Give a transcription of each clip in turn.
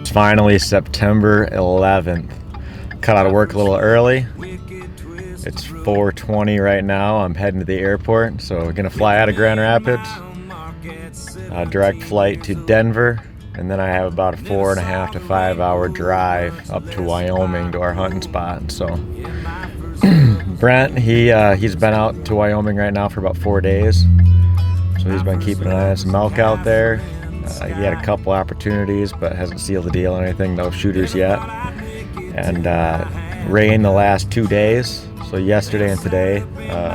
It's finally September 11th. Cut out of work a little early. It's 4:20 right now. I'm heading to the airport, so we're gonna fly out of Grand Rapids, direct flight to Denver, and then I have about a 4.5 to 5 hour drive up to Wyoming to our hunting spot. So Brent, he's been out to Wyoming right now for about 4 days, so he's been keeping an eye on some elk out there. He had a couple opportunities, but hasn't sealed the deal or anything. No shooters yet. And rain the last 2 days. So yesterday and today,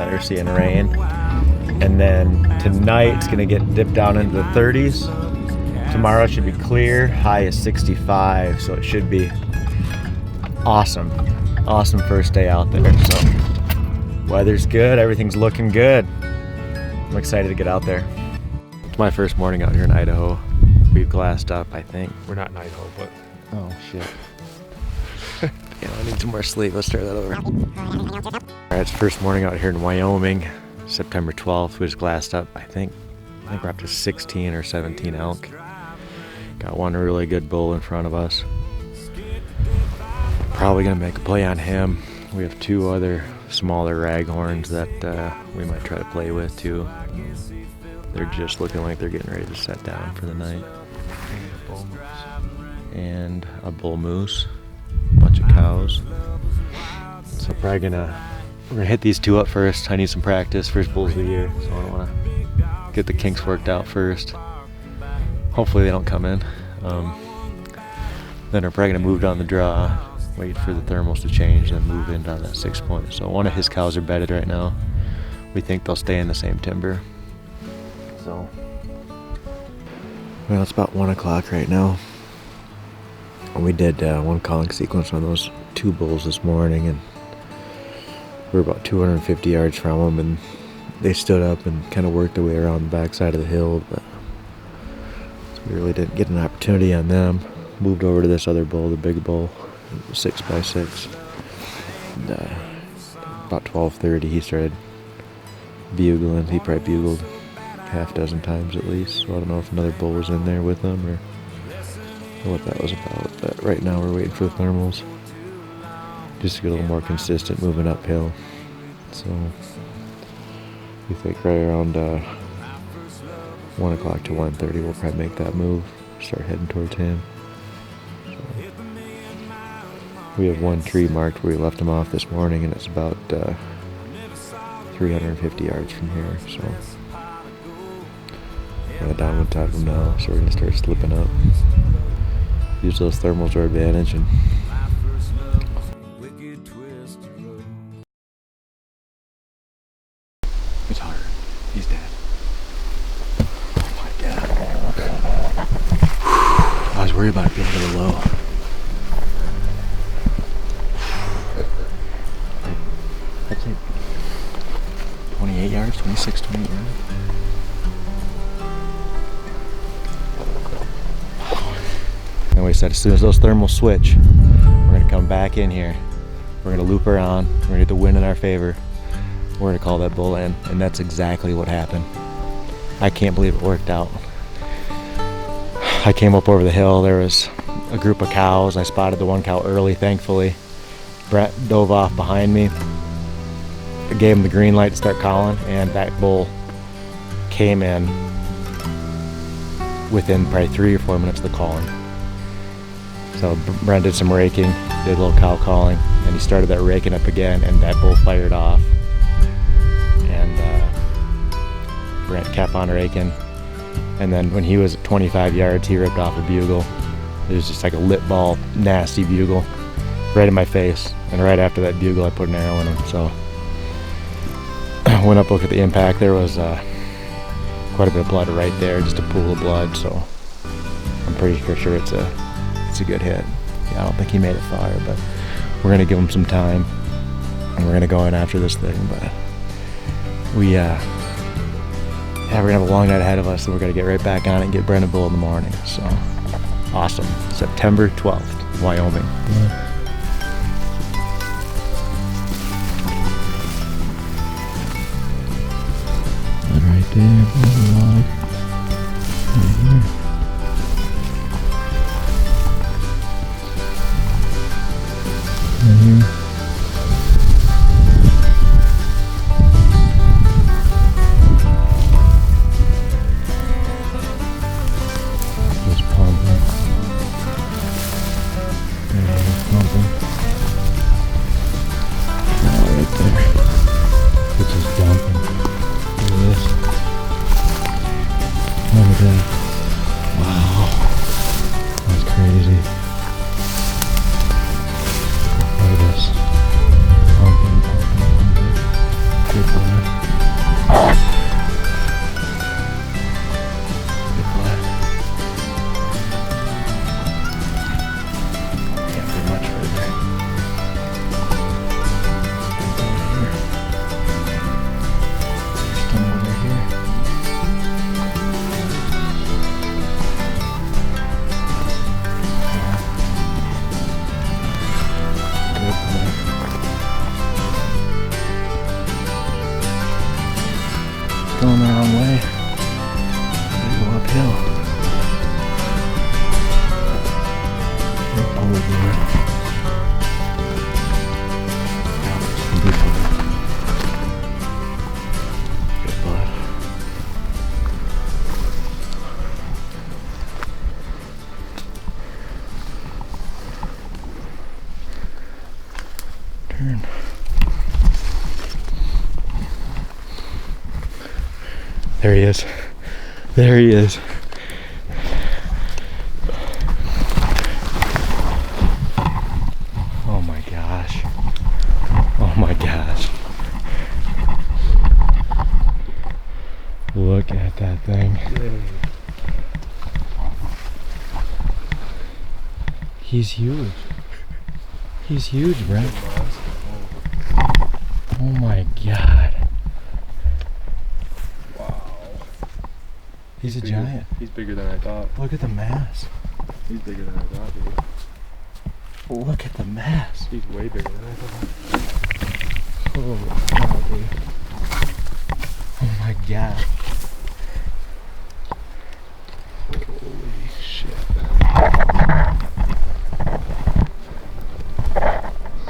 you're seeing rain. And then tonight it's gonna dipped down into the 30s. Tomorrow should be clear, high is 65, so it should be awesome. Awesome first day out there. So weather's good, everything's looking good. I'm excited to get out there. It's my first morning out here in Idaho. We've glassed up, I think. We're not in Idaho, but... Oh, shit. Yeah, I need some more sleep. Let's start that over. Alright, it's first morning out here in Wyoming. September 12th. We just glassed up, I think we're up to 16 or 17 elk. Got one really good bull in front of us. Probably gonna make a play on him. We have two other smaller raghorns that we might try to play with too. They're just looking like they're getting ready to set down for the night. And a bull moose, a bunch of cows. So we're gonna hit these two up first. I need some practice, first bulls of the year, so I want to get the kinks worked out first. Hopefully they don't come in. Then we're probably gonna move down the draw, wait for the thermals to change, then move in down that 6 point. So one of his cows are bedded right now. We think they'll stay in the same timber. So, well, it's about 1 o'clock right now. We did one calling sequence on those two bulls this morning, and we're about 250 yards from them, and they stood up and kind of worked their way around the backside of the hill, but so we really didn't get an opportunity on them. Moved over to this other bull, the big bull, 6x6. And, about 12:30 he started bugling. He probably bugled half dozen times at least, so I don't know if another bull was in there with him or what that was about, but right now we're waiting for the thermals just to get a little more consistent moving uphill. So we think right around 1 o'clock to 1:30 we'll probably make that move, start heading towards him. So we have one tree marked where we left him off this morning, and it's about 350 yards from here, so we're on the downwind side of them now, so we're going to start slipping up. Use those thermals to our advantage. And it's hard. He's dead. Oh my god. I was worried about it being a little low. I'd say 28 yards, 26, 28 yards. And we said as soon as those thermals switch, we're gonna come back in here. We're gonna loop around. We're gonna get the wind in our favor. We're gonna call that bull in, and that's exactly what happened. I can't believe it worked out. I came up over the hill. There was a group of cows. I spotted the one cow early, thankfully. Brent dove off behind me. I gave him the green light to start calling, and that bull came in within probably 3 or 4 minutes of the calling. So Brent did some raking, did a little cow calling, and he started that raking up again, and that bull fired off. And Brent kept on raking, and then when he was at 25 yards, he ripped off a bugle. It was just like a lip ball, nasty bugle, right in my face. And right after that bugle, I put an arrow in him. So I went up, looked at the impact. There was quite a bit of blood right there, just a pool of blood. So I'm pretty sure it's a good hit. Yeah, I don't think he made it far, but we're gonna give him some time, and we're gonna go in after this thing. But we're gonna have a long night ahead of us, and we're gonna get right back on it and get Brent a bull in the morning. So awesome. September 12th, Wyoming. Right there, log. Right here. going the wrong way. Gotta go uphill. Pull it in. Good blood. Turn. There he is. There he is. Oh my gosh. Oh my gosh. Look at that thing. He's huge. He's huge, Brent. Oh my god. He's a giant. He's bigger than I thought. Look at the mass. He's bigger than I thought, dude. Look at the mass. He's way bigger than I thought. Oh, wow, dude. Oh my god. Holy shit.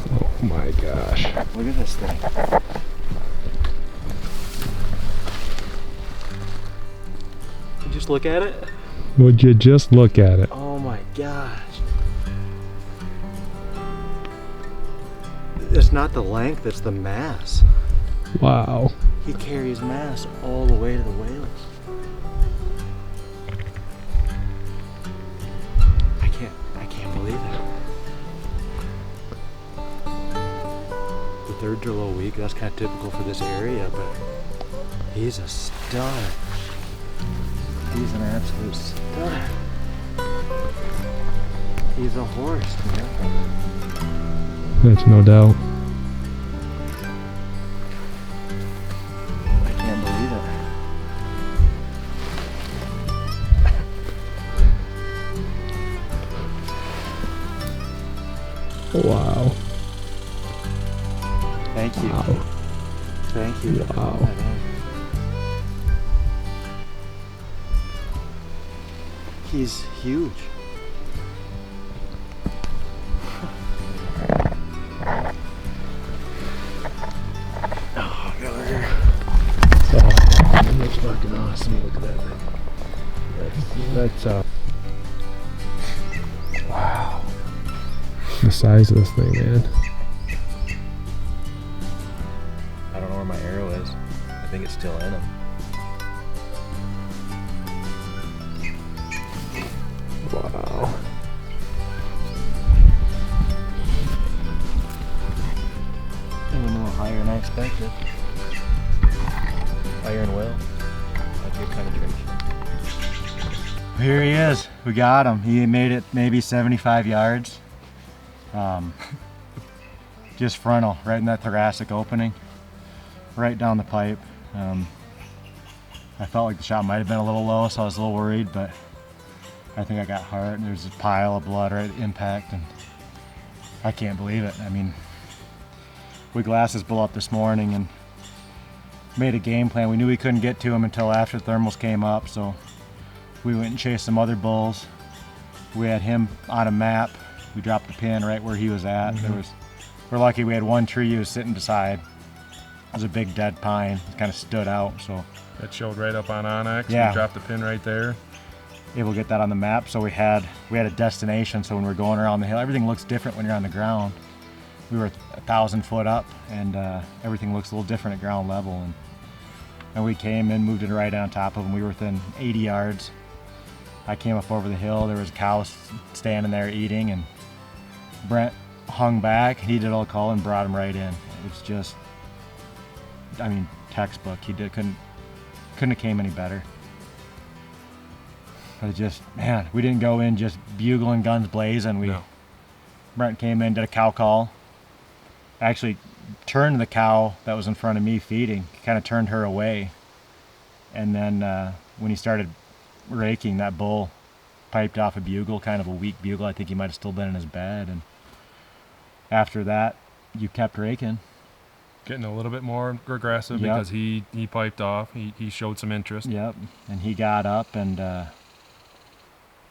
Oh my gosh. Look at this thing. Just look at it. Would you just look at it? Oh my gosh. It's not the length, it's the mass. Wow. He carries mass all the way to the whales. I can't believe it. The third to low week, that's kind of typical for this area, but he's a stud. He's an absolute stud. He's a horse, man. That's no doubt. I can't believe it. Wow. Thank you. Wow. Thank you. Wow. He's huge. Oh, God. Oh, that looks fucking awesome. Look at that thing. That's wow. The size of this thing, man. I don't know where my arrow is. I think it's still in him. Wow. It went a little higher than I expected. Iron will. That's good penetration. Here he is. We got him. He made it maybe 75 yards. Just frontal, right in that thoracic opening. Right down the pipe. I felt like the shot might have been a little low, so I was a little worried, but I think I got hurt. There's a pile of blood right at impact, and I can't believe it. I mean, we glassed his bull up this morning and made a game plan. We knew we couldn't get to him until after thermals came up, so we went and chased some other bulls. We had him on a map. We dropped the pin right where he was at. We're lucky we had one tree he was sitting beside. It was a big dead pine. It kind of stood out, so. That showed right up on Onyx. Yeah. We dropped the pin right there. Able to get that on the map, so we had a destination. So when we're going around the hill, everything looks different when you're on the ground. We were 1,000 foot up, and everything looks a little different at ground level. And we came in, moved it right on top of him. We were within 80 yards. I came up over the hill. There was cows standing there eating, and Brent hung back. He did all call and brought him right in. It was just, I mean, textbook. Couldn't have came any better. But it just, man, we didn't go in just bugling, guns blazing. No. Brent came in, did a cow call. Actually turned the cow that was in front of me feeding, kind of turned her away. And then when he started raking, that bull piped off a bugle, kind of a weak bugle. I think he might have still been in his bed. And after that, you kept raking. getting a little bit more aggressive Yep. because he piped off. He showed some interest. Yep. And he got up and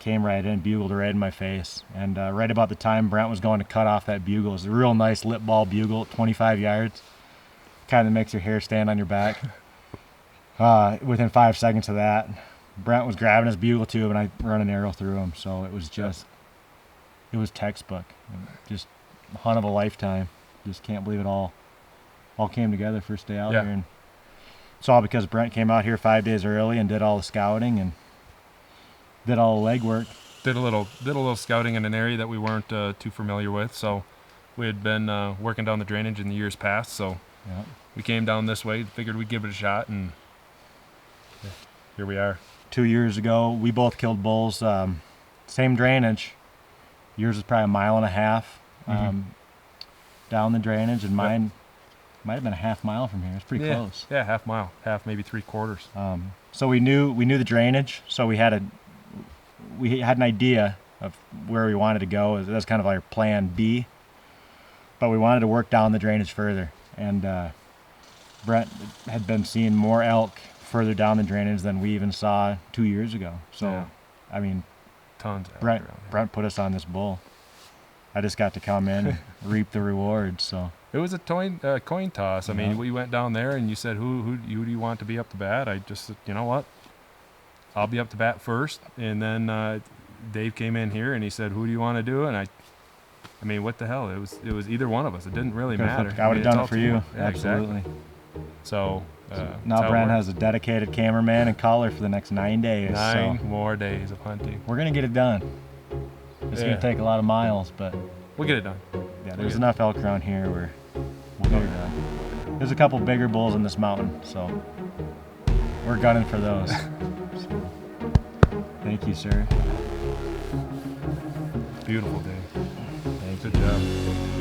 came right in, bugled right in my face. And right about the time Brent was going to cut off that bugle, it was a real nice lip ball bugle at 25 yards. Kind of makes your hair stand on your back. Within 5 seconds of that, Brent was grabbing his bugle tube and I run an arrow through him. So it was just, it was textbook. Just a hunt of a lifetime. Just can't believe it all came together first day out Yeah. here. And it's all because Brent came out here 5 days early and did all the scouting and did all the legwork. Did a little scouting in an area that we weren't too familiar with. So we had been working down the drainage in the years past. So Yeah. we came down this way, figured we'd give it a shot, and here we are. 2 years ago, we both killed bulls. Same drainage. Yours was probably 1.5 miles down the drainage, and mine might have been a half mile from here. It's pretty close. Yeah, half mile, half maybe 3/4. So we knew the drainage. So we had an idea of where we wanted to go. That's kind of our plan B. But we wanted to work down the drainage further. And Brent had been seeing more elk further down the drainage than we even saw 2 years ago. So, Yeah. I mean, Tons. Of elk Brent around here. Brent put us on this bull. I just got to come in and reap the rewards. So It was a coin toss. I mean, we went down there and you said, who do you want to be up to bat? I just said, you know what? I'll be up to bat first. And then Dave came in here and he said, who do you want to do? And I mean, what the hell? It was either one of us. It didn't really matter. I would have mean, done it's it for all you. teamwork. Yeah, Absolutely. exactly. So Now Brent has a dedicated cameraman and caller for the next 9 days. 9 So more days of hunting. we're gonna get it done. It's Yeah. gonna take a lot of miles, but We'll get it done. yeah, there's enough elk around here where we'll get it done. There's a couple bigger bulls in this mountain, so we're gunning for those. So, thank you, sir. Beautiful day. Thank you. Good job.